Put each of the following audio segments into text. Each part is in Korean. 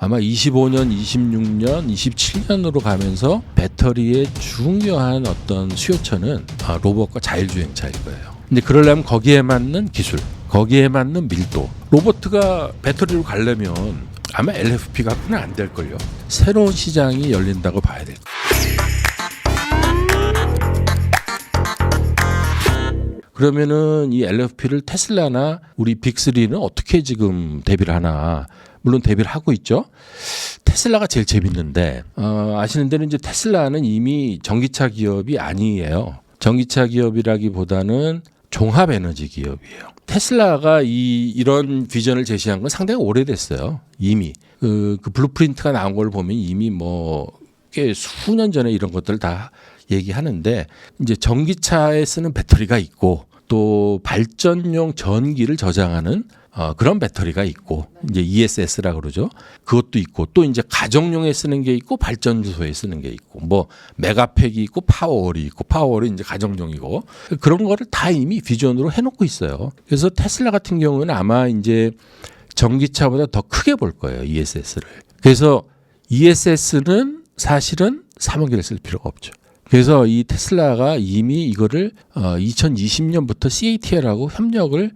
아마 25년, 26년, 27년으로 가면서 배터리의 중요한 어떤 수요처는 로봇과 자율주행차일 거예요. 근데 그러려면 거기에 맞는 기술, 거기에 맞는 밀도. 로봇가 배터리로 가려면 아마 LFP 갖고는 안 될걸요. 새로운 시장이 열린다고 봐야 될 거예요. 그러면은 이 LFP를 테슬라나 우리 빅3는 어떻게 지금 대비를 하나? 물론 대비를 하고 있죠. 테슬라가 제일 재밌는데 아시는 대로 이제 테슬라는 이미 전기차 기업이 아니에요. 전기차 기업이라기보다는 종합 에너지 기업이에요. 테슬라가 이런 비전을 제시한 건 상당히 오래됐어요. 이미 그 블루프린트가 나온 걸 보면 이미 뭐 꽤 수년 전에 이런 것들을 다 얘기하는데 이제 전기차에 쓰는 배터리가 있고 또 발전용 전기를 저장하는 그런 배터리가 있고 이제 ESS라고 그러죠. 그것도 있고 또 이제 가정용에 쓰는 게 있고 발전소에 쓰는 게 있고 뭐 메가팩이 있고 파워월이 있고 파워월이 이제 가정용이고 그런 거를 다 이미 비전으로 해놓고 있어요. 그래서 테슬라 같은 경우는 아마 이제 전기차보다 더 크게 볼 거예요. ESS를. 그래서 ESS는 사실은 3원기를 쓸 필요가 없죠. 그래서 이 테슬라가 이미 이거를 2020년부터 CATL하고 협력을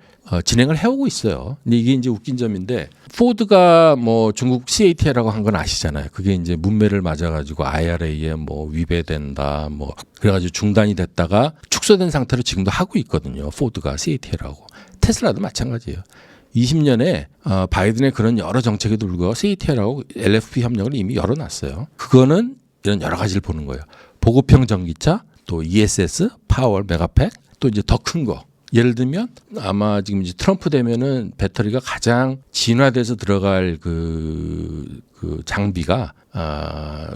진행을 해오고 있어요. 근데 이게 이제 웃긴 점인데 포드가 뭐 중국 CATL하고 한 건 아시잖아요. 그게 이제 문매를 맞아가지고 IRA에 뭐 위배된다 뭐 그래가지고 중단이 됐다가 축소된 상태로 지금도 하고 있거든요. 포드가 CATL하고 테슬라도 마찬가지예요. 20년에 바이든의 그런 여러 정책에도 불구하고 CATL하고 LFP 협력을 이미 열어놨어요. 그거는 이런 여러 가지를 보는 거예요. 보급형 전기차, 또 ESS, 파워, 메가팩, 또 이제 더 큰 거. 예를 들면 아마 지금 이제 트럼프 되면은 배터리가 가장 진화돼서 들어갈 그 장비가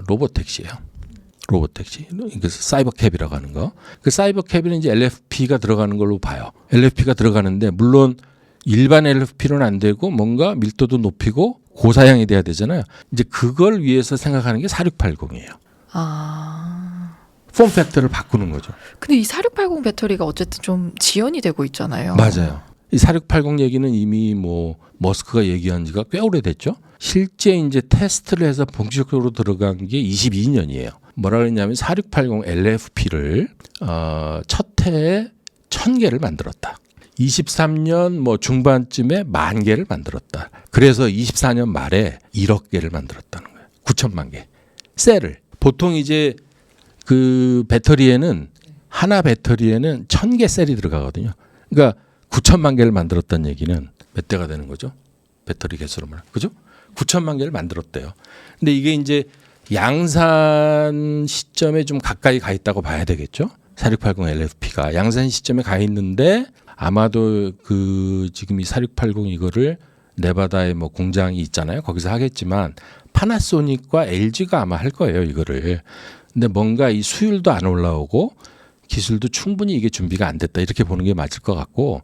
로봇택시예요. 로봇택시. 그래서 사이버캡이라고 하는 거. 그 사이버캡에는 이제 LFP가 들어가는 걸로 봐요. LFP가 들어가는데 물론 일반 LFP로는 안 되고 뭔가 밀도도 높이고 고사양이 돼야 되잖아요. 이제 그걸 위해서 생각하는 게 4680이에요. 폼 팩터를 바꾸는 거죠. 근데 이 4680 배터리가 어쨌든 좀 지연이 되고 있잖아요. 맞아요. 이 4680 얘기는 이미 뭐 머스크가 얘기한 지가 꽤 오래됐죠. 실제 이제 테스트를 해서 본격적으로 들어간 게 22년이에요. 뭐라 그랬냐면 4680 LFP를 첫 해에 1000개를 만들었다. 23년 뭐 중반쯤에 10,000개를 만들었다. 그래서 24년 말에 1억 개를 만들었다는 거예요. 9천만 개. 셀을. 보통 이제 그 배터리에는 하나 배터리에는 1000개 셀이 들어가거든요. 그러니까 9천만 개를 만들었다는 얘기는 몇 대가 되는 거죠? 배터리 개수로 말하면. 그죠? 9천만 개를 만들었대요. 근데 이게 이제 양산 시점에 좀 가까이 가 있다고 봐야 되겠죠? 4680 LFP가 양산 시점에 가 있는데 아마도 그 지금 이 4680 이거를 네바다에 뭐 공장이 있잖아요. 거기서 하겠지만 파나소닉과 LG가 아마 할 거예요, 이거를. 근데 뭔가 이 수율도 안 올라오고 기술도 충분히 이게 준비가 안 됐다 이렇게 보는 게 맞을 것 같고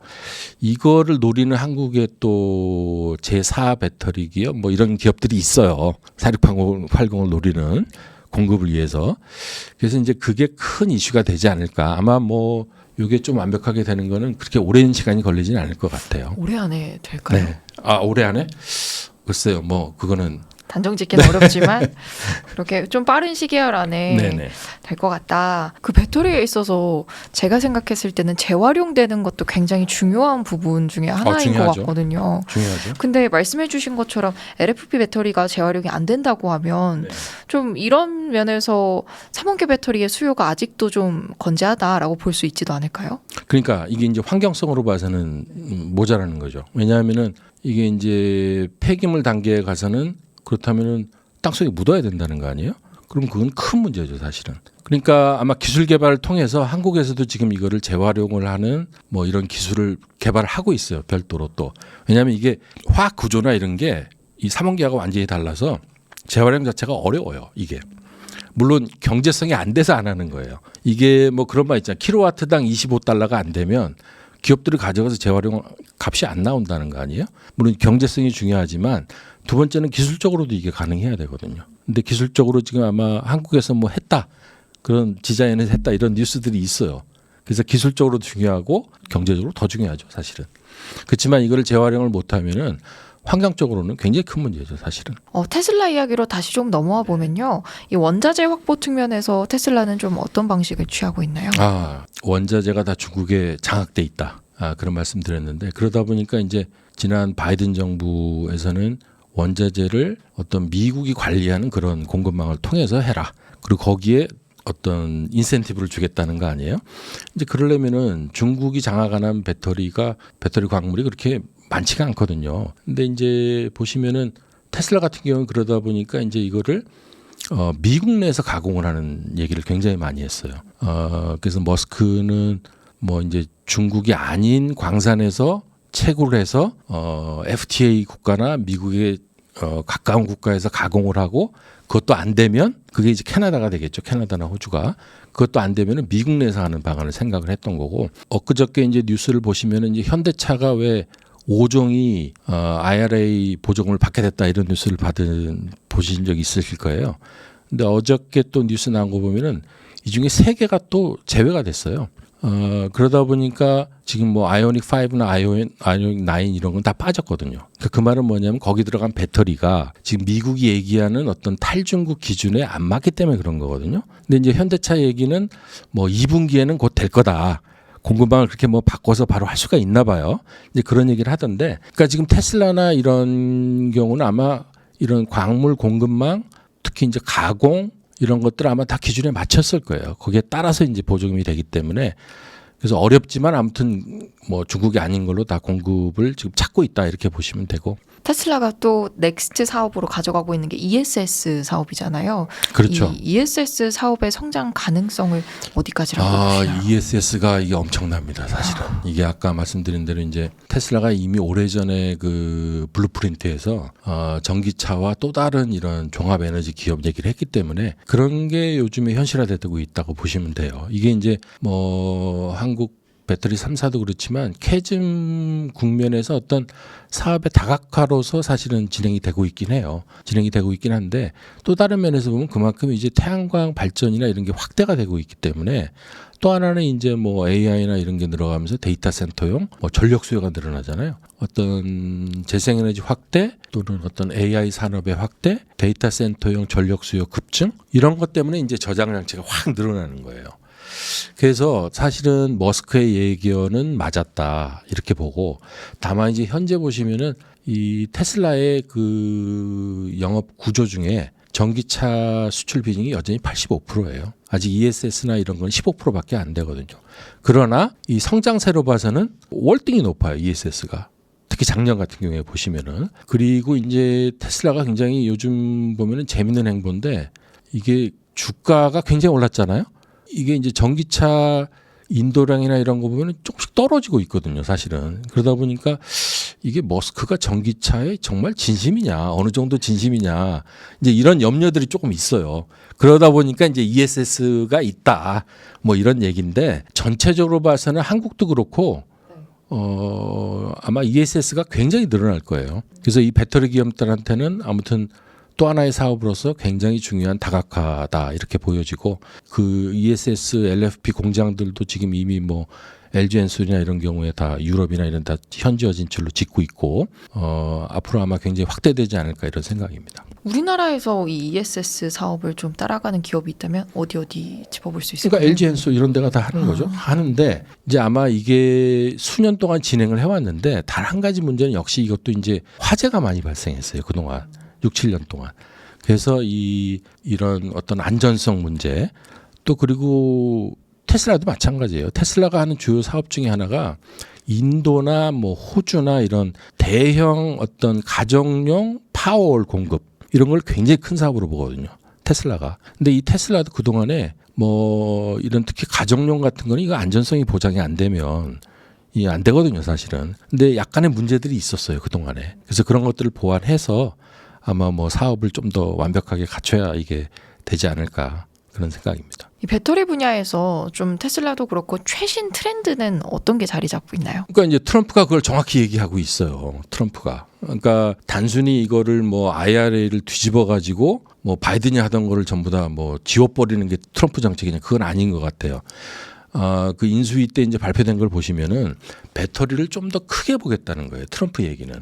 이거를 노리는 한국의 또 제4 배터리 기업 뭐 이런 기업들이 있어요. 4680을 노리는 공급을 위해서. 그래서 이제 그게 큰 이슈가 되지 않을까. 아마 뭐 이게 좀 완벽하게 되는 거는 그렇게 오랜 시간이 걸리지는 않을 것 같아요. 올해 안에 될까요? 네. 올해 안에? 글쎄요. 뭐 그거는 단정 짓기는 어렵지만 그렇게 좀 빠른 시기열 안에 네네. 될 것 같다. 그 배터리에 있어서 제가 생각했을 때는 재활용되는 것도 굉장히 중요한 부분 중에 하나인 것 중요하죠. 같거든요. 중요하죠. 근데 말씀해 주신 것처럼 LFP 배터리가 재활용이 안 된다고 하면 좀 이런 면에서 3원계 배터리의 수요가 아직도 좀 건재하다라고 볼 수 있지도 않을까요? 그러니까 이게 이제 환경성으로 봐서는 모자라는 거죠. 왜냐하면은 이게 이제 폐기물 단계에 가서는 그렇다면은 땅속에 묻어야 된다는 거 아니에요? 그럼 그건 큰 문제죠, 사실은. 그러니까 아마 기술 개발을 통해서 한국에서도 지금 이거를 재활용을 하는 뭐 이런 기술을 개발을 하고 있어요, 별도로 또. 왜냐하면 이게 화학 구조나 이런 게 이 3원기하고 완전히 달라서 재활용 자체가 어려워요, 이게. 물론 경제성이 안 돼서 안 하는 거예요. 이게 뭐 그런 말 있잖아요. 킬로와트당 25달러가 안 되면 기업들이 가져가서 재활용 값이 안 나온다는 거 아니에요? 물론 경제성이 중요하지만 두 번째는 기술적으로도 이게 가능해야 되거든요. 근데 기술적으로 지금 아마 한국에서 뭐 했다. 그런 디자인을 했다. 이런 뉴스들이 있어요. 그래서 기술적으로도 중요하고 경제적으로 더 중요하죠, 사실은. 그렇지만 이거를 재활용을 못하면은 환경적으로는 굉장히 큰 문제죠, 사실은. 테슬라 이야기로 다시 좀 넘어와 보면요. 이 원자재 확보 측면에서 테슬라는 좀 어떤 방식을 취하고 있나요? 원자재가 다 중국에 장악돼 있다. 그런 말씀 드렸는데 그러다 보니까 이제 지난 바이든 정부에서는 원자재를 어떤 미국이 관리하는 그런 공급망을 통해서 해라. 그리고 거기에 어떤 인센티브를 주겠다는 거 아니에요? 이제 그러려면은 중국이 장악하는 배터리 광물이 그렇게 많지가 않거든요. 근데 이제 보시면은 테슬라 같은 경우는 그러다 보니까 이제 이거를 미국 내에서 가공을 하는 얘기를 굉장히 많이 했어요. 그래서 머스크는 뭐 이제 중국이 아닌 광산에서 채굴을 해서 FTA 국가나 미국의 가까운 국가에서 가공을 하고 그것도 안 되면 그게 이제 캐나다가 되겠죠. 캐나다나 호주가. 그것도 안 되면은 미국 내에서 하는 방안을 생각을 했던 거고 엊그저께 이제 뉴스를 보시면은 이제 현대차가 왜 5종이 IRA 보조금을 받게 됐다 이런 뉴스를 보신 적 있으실 거예요. 근데 어저께 또 뉴스 나온 거 보면은 이 중에 3개가 또 제외가 됐어요. 그러다 보니까 지금 뭐 아이오닉 5나 아이오닉 9 이런 건 다 빠졌거든요. 그러니까 그 말은 뭐냐면 거기 들어간 배터리가 지금 미국이 얘기하는 어떤 탈중국 기준에 안 맞기 때문에 그런 거거든요. 근데 이제 현대차 얘기는 뭐 2분기에는 곧 될 거다. 공급망을 그렇게 뭐 바꿔서 바로 할 수가 있나 봐요. 이제 그런 얘기를 하던데, 그러니까 지금 테슬라나 이런 경우는 아마 이런 광물 공급망, 특히 이제 가공 이런 것들 아마 다 기준에 맞췄을 거예요. 거기에 따라서 이제 보조금이 되기 때문에 그래서 어렵지만 아무튼 뭐 중국이 아닌 걸로 다 공급을 지금 찾고 있다 이렇게 보시면 되고. 테슬라가 또 넥스트 사업으로 가져가고 있는 게 ESS 사업이잖아요. 그렇죠. 이 ESS 사업의 성장 가능성을 어디까지라고 보시나요? ESS가 이게 엄청납니다. 사실은 이게 아까 말씀드린 대로 이제 테슬라가 이미 오래전에 그 블루프린트에서 전기차와 또 다른 이런 종합 에너지 기업 얘기를 했기 때문에 그런 게 요즘에 현실화되고 있다고 보시면 돼요. 이게 이제 뭐 한국 배터리 3사도 그렇지만 캐즘 국면에서 어떤 사업의 다각화로서 사실은 진행이 되고 있긴 해요. 진행이 되고 있긴 한데 또 다른 면에서 보면 그만큼 이제 태양광 발전이나 이런 게 확대가 되고 있기 때문에 또 하나는 이제 뭐 AI나 이런 게 늘어가면서 데이터 센터용 뭐 전력 수요가 늘어나잖아요. 어떤 재생에너지 확대 또는 어떤 AI 산업의 확대, 데이터 센터용 전력 수요 급증 이런 것 때문에 이제 저장 장치가 확 늘어나는 거예요. 그래서 사실은 머스크의 예견은 맞았다 이렇게 보고 다만 이제 현재 보시면은 이 테슬라의 그 영업 구조 중에 전기차 수출 비중이 여전히 85%예요. 아직 ESS나 이런 건 15%밖에 안 되거든요. 그러나 이 성장세로 봐서는 월등히 높아요. ESS가. 특히 작년 같은 경우에 보시면은. 그리고 이제 테슬라가 굉장히 요즘 보면은 재밌는 행보인데 이게 주가가 굉장히 올랐잖아요. 이게 이제 전기차 인도량이나 이런 거 보면 조금씩 떨어지고 있거든요, 사실은. 그러다 보니까 이게 머스크가 전기차에 정말 진심이냐, 어느 정도 진심이냐, 이제 이런 염려들이 조금 있어요. 그러다 보니까 이제 ESS가 있다, 뭐 이런 얘기인데 전체적으로 봐서는 한국도 그렇고, 아마 ESS가 굉장히 늘어날 거예요. 그래서 이 배터리 기업들한테는 아무튼 또 하나의 사업으로서 굉장히 중요한 다각화다 이렇게 보여지고 그 ESS LFP 공장들도 지금 이미 뭐 LG 엔솔이나 이런 경우에 다 유럽이나 이런 다 현지화 진출로 짓고 있고 앞으로 아마 굉장히 확대되지 않을까 이런 생각입니다. 우리나라에서 이 ESS 사업을 좀 따라가는 기업이 있다면 어디 짚어볼 수 있을까요? 그러니까 LG 엔솔 이런 데가 다 하는 거죠. 하는데 이제 아마 이게 수년 동안 진행을 해왔는데 단 한 가지 문제는 역시 이것도 이제 화재가 많이 발생했어요. 그동안. 6, 7년 동안. 그래서 이런 어떤 안전성 문제 또 그리고 테슬라도 마찬가지예요. 테슬라가 하는 주요 사업 중에 하나가 인도나 뭐 호주나 이런 대형 어떤 가정용 파워월 공급 이런 걸 굉장히 큰 사업으로 보거든요. 테슬라가. 근데 이 테슬라도 그동안에 뭐 이런 특히 가정용 같은 거는 이거 안전성이 보장이 안 되면 이게 안 되거든요, 사실은. 근데 약간의 문제들이 있었어요, 그동안에. 그래서 그런 것들을 보완해서 아마 뭐 사업을 좀 더 완벽하게 갖춰야 이게 되지 않을까 그런 생각입니다. 이 배터리 분야에서 좀 테슬라도 그렇고 최신 트렌드는 어떤 게 자리 잡고 있나요? 그러니까 이제 트럼프가 그걸 정확히 얘기하고 있어요. 트럼프가. 그러니까 단순히 이거를 뭐 IRA를 뒤집어 가지고 뭐 바이든이 하던 거를 전부 다 뭐 지워버리는 게 트럼프 정책이냐 그건 아닌 것 같아요. 그 인수위 때 이제 발표된 걸 보시면은 배터리를 좀 더 크게 보겠다는 거예요. 트럼프 얘기는.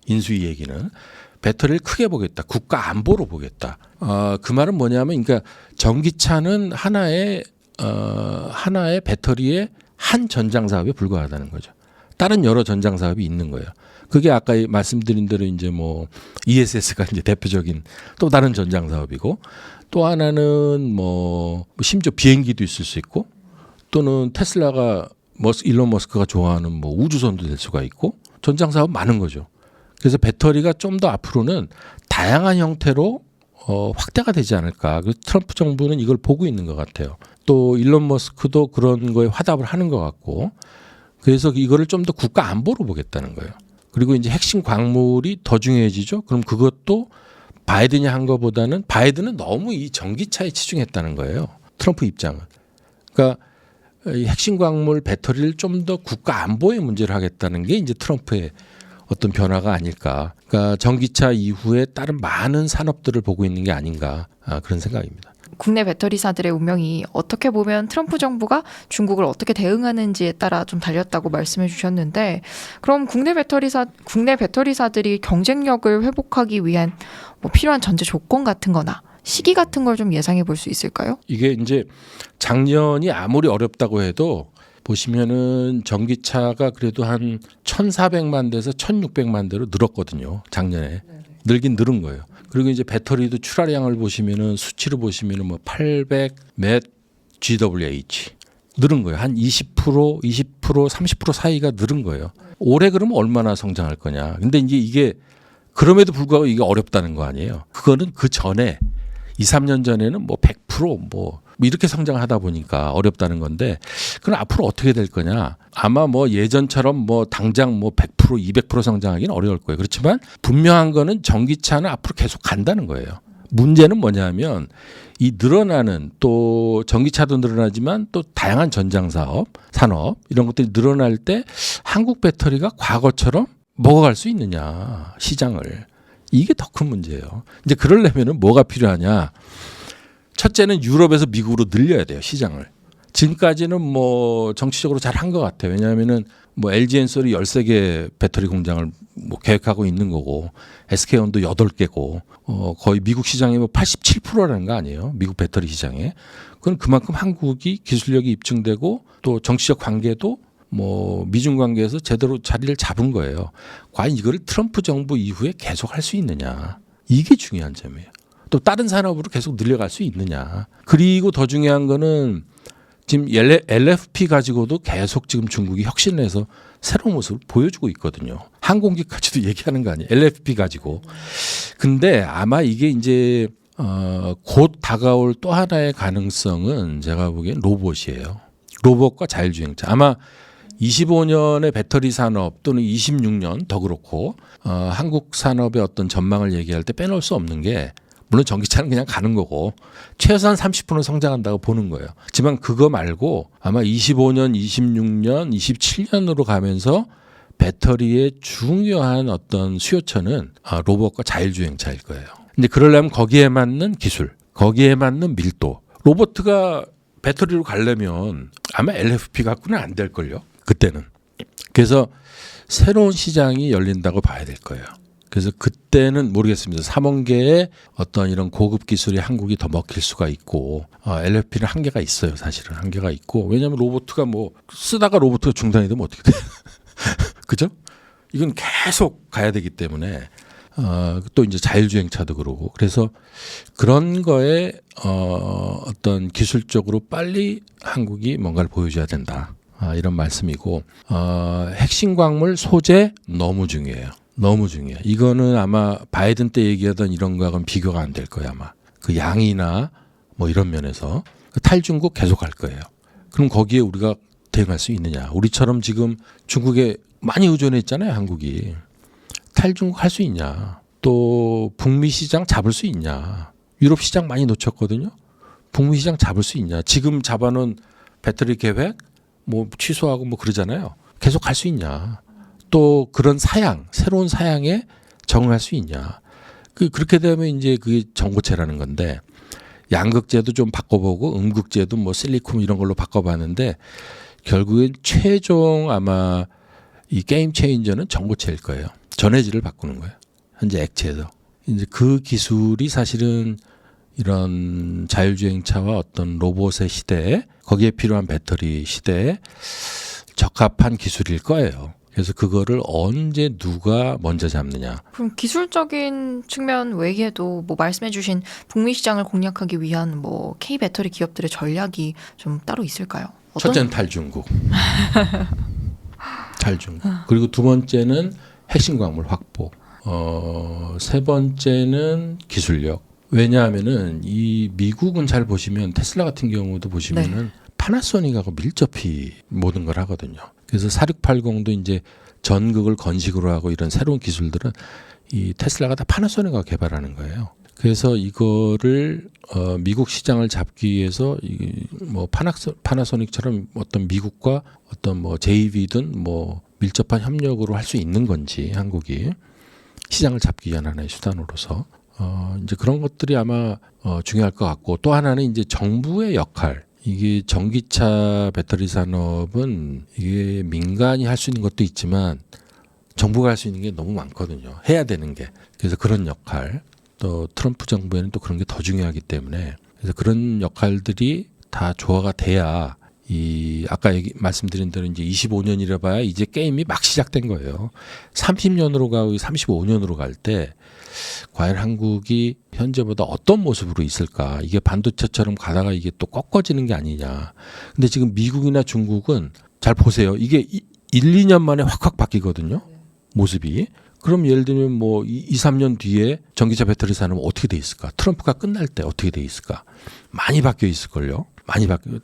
인수위 얘기는 배터리를 크게 보겠다. 국가 안보로 보겠다. 그 말은 뭐냐면, 그러니까 전기차는 하나의 배터리의 한 전장 사업에 불과하다는 거죠. 다른 여러 전장 사업이 있는 거예요. 그게 아까 말씀드린 대로 이제 뭐 ESS가 이제 대표적인 또 다른 전장 사업이고, 또 하나는 뭐 심지어 비행기도 있을 수 있고, 또는 테슬라가 일론 머스크가 좋아하는 뭐 우주선도 될 수가 있고, 전장 사업 많은 거죠. 그래서 배터리가 좀 더 앞으로는 다양한 형태로 확대가 되지 않을까. 그래서 트럼프 정부는 이걸 보고 있는 것 같아요. 또 일론 머스크도 그런 거에 화답을 하는 것 같고, 그래서 이거를 좀 더 국가 안보로 보겠다는 거예요. 그리고 이제 핵심 광물이 더 중요해지죠. 그럼 그것도 바이든이 한 것보다는 바이든은 너무 이 전기차에 치중했다는 거예요. 트럼프 입장은. 그러니까 이 핵심 광물 배터리를 좀 더 국가 안보의 문제를 하겠다는 게 이제 트럼프의 어떤 변화가 아닐까. 그러니까 전기차 이후에 다른 많은 산업들을 보고 있는 게 아닌가, 그런 생각입니다. 국내 배터리사들의 운명이 어떻게 보면 트럼프 정부가 중국을 어떻게 대응하는지에 따라 좀 달렸다고 말씀해 주셨는데, 그럼 국내 배터리사들이 경쟁력을 회복하기 위한 뭐 필요한 전제 조건 같은 거나 시기 같은 걸 좀 예상해 볼 수 있을까요? 이게 이제 작년이 아무리 어렵다고 해도 보시면은 전기차가 그래도 한 1,400만 대에서 1,600만 대로 늘었거든요. 작년에. 늘긴 늘은 거예요. 그리고 이제 배터리도 출하량을 보시면은 수치로 보시면은 뭐 800 GWh 늘은 거예요. 한 20%, 30% 사이가 늘은 거예요. 올해 그러면 얼마나 성장할 거냐. 근데 이제 이게 그럼에도 불구하고 이게 어렵다는 거 아니에요. 그거는 그 전에 2, 3년 전에는 뭐 100% 뭐 이렇게 성장하다 보니까 어렵다는 건데, 그럼 앞으로 어떻게 될 거냐? 아마 뭐 예전처럼 뭐 당장 뭐 100%, 200% 성장하기는 어려울 거예요. 그렇지만 분명한 거는 전기차는 앞으로 계속 간다는 거예요. 문제는 뭐냐면 이 늘어나는, 또 전기차도 늘어나지만 또 다양한 전장 사업, 산업 이런 것들이 늘어날 때 한국 배터리가 과거처럼 먹어갈 수 있느냐, 시장을. 이게 더 큰 문제예요. 이제 그러려면은 뭐가 필요하냐? 첫째는 유럽에서 미국으로 늘려야 돼요, 시장을. 지금까지는 뭐 정치적으로 잘 한 것 같아요. 왜냐하면은 뭐 LG엔솔이 13개 배터리 공장을 뭐 계획하고 있는 거고, SK온도 8개고, 거의 미국 시장의 뭐 87%라는 거 아니에요, 미국 배터리 시장에. 그건 그만큼 한국이 기술력이 입증되고 또 정치적 관계도 뭐 미중 관계에서 제대로 자리를 잡은 거예요. 과연 이거를 트럼프 정부 이후에 계속 할 수 있느냐, 이게 중요한 점이에요. 또 다른 산업으로 계속 늘려갈 수 있느냐. 그리고 더 중요한 거는 지금 LFP 가지고도 계속 지금 중국이 혁신을 해서 새로운 모습을 보여주고 있거든요. 항공기까지도 얘기하는 거 아니에요, LFP 가지고. 근데 아마 이게 이제 곧 다가올 또 하나의 가능성은 제가 보기엔 로봇이에요. 로봇과 자율주행차. 아마 25년의 배터리 산업 또는 26년 더 그렇고, 한국 산업의 어떤 전망을 얘기할 때 빼놓을 수 없는 게, 물론 전기차는 그냥 가는 거고 최소한 30% 성장한다고 보는 거예요. 하지만 그거 말고 아마 25년, 26년, 27년으로 가면서 배터리의 중요한 어떤 수요처는 로봇과 자율주행차일 거예요. 근데 그러려면 거기에 맞는 기술, 거기에 맞는 밀도. 로봇가 배터리로 가려면 아마 LFP 갖고는 안 될걸요, 그때는. 그래서 새로운 시장이 열린다고 봐야 될 거예요. 그래서 그때는 모르겠습니다. 3원계의 어떤 이런 고급 기술이 한국이 더 먹힐 수가 있고, LFP는 한계가 있어요. 사실은 한계가 있고. 왜냐하면 로봇가 뭐 쓰다가 로봇가 중단이 되면 어떻게 돼요? 그죠? 이건 계속 가야 되기 때문에, 또 이제 자율주행차도 그러고. 그래서 그런 거에 어떤 기술적으로 빨리 한국이 뭔가를 보여줘야 된다, 이런 말씀이고, 핵심 광물 소재 너무 중요해요. 너무 중요해. 이거는 아마 바이든 때 얘기하던 이런 거하고는 비교가 안 될 거야, 아마. 그 양이나 뭐 이런 면에서. 탈중국 계속 할 거예요. 그럼 거기에 우리가 대응할 수 있느냐. 우리처럼 지금 중국에 많이 의존했잖아요, 한국이. 탈중국 할 수 있냐. 또 북미 시장 잡을 수 있냐. 유럽 시장 많이 놓쳤거든요. 북미 시장 잡을 수 있냐. 지금 잡아놓은 배터리 계획 뭐 취소하고 뭐 그러잖아요. 계속 할 수 있냐. 또 그런 사양, 새로운 사양에 적응할 수 있냐. 그렇게 되면 이제 그게 전고체라는 건데, 양극재도 좀 바꿔보고 음극재도 뭐 실리콘 이런 걸로 바꿔봤는데, 결국엔 최종 아마 이 게임 체인저는 전고체일 거예요. 전해질을 바꾸는 거예요. 현재 액체에서. 이제 그 기술이 사실은 이런 자율주행차와 어떤 로봇의 시대에 거기에 필요한 배터리 시대에 적합한 기술일 거예요. 그래서 그거를 언제 누가 먼저 잡느냐. 그럼 기술적인 측면 외에도 뭐 말씀해주신 북미 시장을 공략하기 위한 뭐 K 배터리 기업들의 전략이 좀 따로 있을까요? 첫째는 탈중국. 탈중국. 그리고 두 번째는 핵심 광물 확보. 세 번째는 기술력. 왜냐하면은 이 미국은 잘 보시면 테슬라 같은 경우도 보시면은 파나소닉하고 밀접히 모든 걸 하거든요. 그래서 4680도 이제 전극을 건식으로 하고 이런 새로운 기술들은 이 테슬라가 다 파나소닉하고 개발하는 거예요. 그래서 이거를 미국 시장을 잡기 위해서 뭐 파나소닉처럼 어떤 미국과 어떤 뭐 JV든 뭐 밀접한 협력으로 할 수 있는 건지 한국이 시장을 잡기 위한 하나의 수단으로서 이제 그런 것들이 아마 중요할 것 같고 또 하나는 이제 정부의 역할. 이게 전기차 배터리 산업은 이게 민간이 할 수 있는 것도 있지만 정부가 할 수 있는 게 너무 많거든요. 해야 되는 게. 그래서 그런 역할. 또 트럼프 정부에는 또 그런 게 더 중요하기 때문에 그래서 그런 역할들이 다 조화가 돼야 이 아까 말씀드린 대로 이제 25년이라 봐야 이제 게임이 막 시작된 거예요. 30년으로 가고 35년으로 갈 때 과연 한국이 현재보다 어떤 모습으로 있을까? 이게 반도체처럼 가다가 이게 또 꺾어지는 게 아니냐. 근데 지금 미국이나 중국은 잘 보세요. 이게 1, 2년 만에 확확 바뀌거든요. 모습이. 그럼 예를 들면 뭐 2, 3년 뒤에 전기차 배터리 산업은 어떻게 돼 있을까? 트럼프가 끝날 때 어떻게 돼 있을까? 많이 바뀌어 있을걸요. 많이 바뀌어.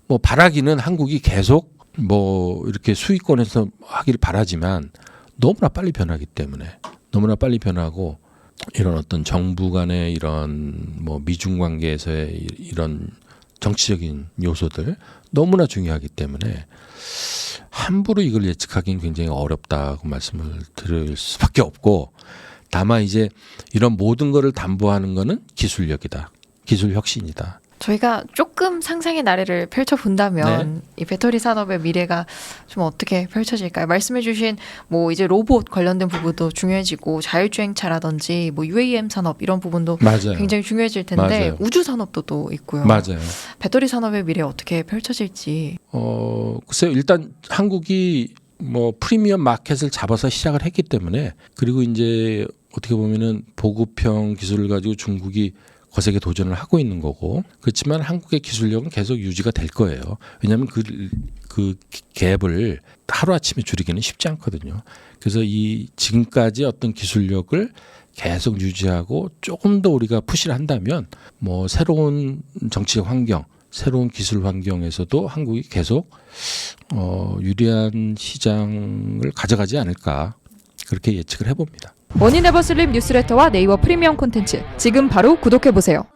뭐 바라기는 한국이 계속 뭐 이렇게 수익권에서 하기를 바라지만 너무나 빨리 변하기 때문에 너무나 빨리 변하고 이런 어떤 정부 간의 이런 뭐 미중 관계에서의 이런 정치적인 요소들 너무나 중요하기 때문에 함부로 이걸 예측하기는 굉장히 어렵다고 말씀을 드릴 수밖에 없고 다만 이제 이런 모든 거를 담보하는 거는 기술력이다. 기술 혁신이다. 저희가 조금 상상의 나래를 펼쳐본다면 이 배터리 산업의 미래가 좀 어떻게 펼쳐질까요? 말씀해주신 뭐 이제 로봇 관련된 부분도 중요해지고 자율주행차라든지 뭐 UAM 산업 이런 부분도 맞아요. 굉장히 중요해질 텐데 맞아요. 우주 산업도 또 있고요. 맞아요. 배터리 산업의 미래 어떻게 펼쳐질지. 글쎄요. 일단 한국이 뭐 프리미엄 마켓을 잡아서 시작을 했기 때문에 그리고 이제 어떻게 보면은 보급형 기술을 가지고 중국이 거세게 도전을 하고 있는 거고 그렇지만 한국의 기술력은 계속 유지가 될 거예요. 왜냐하면 그 갭을 하루아침에 줄이기는 쉽지 않거든요. 그래서 이 지금까지 어떤 기술력을 계속 유지하고 조금 더 우리가 푸시를 한다면 뭐 새로운 정치적 환경, 새로운 기술 환경에서도 한국이 계속 유리한 시장을 가져가지 않을까 그렇게 예측을 해봅니다. 머니네버슬립 뉴스레터와 네이버 프리미엄 콘텐츠 지금 바로 구독해보세요.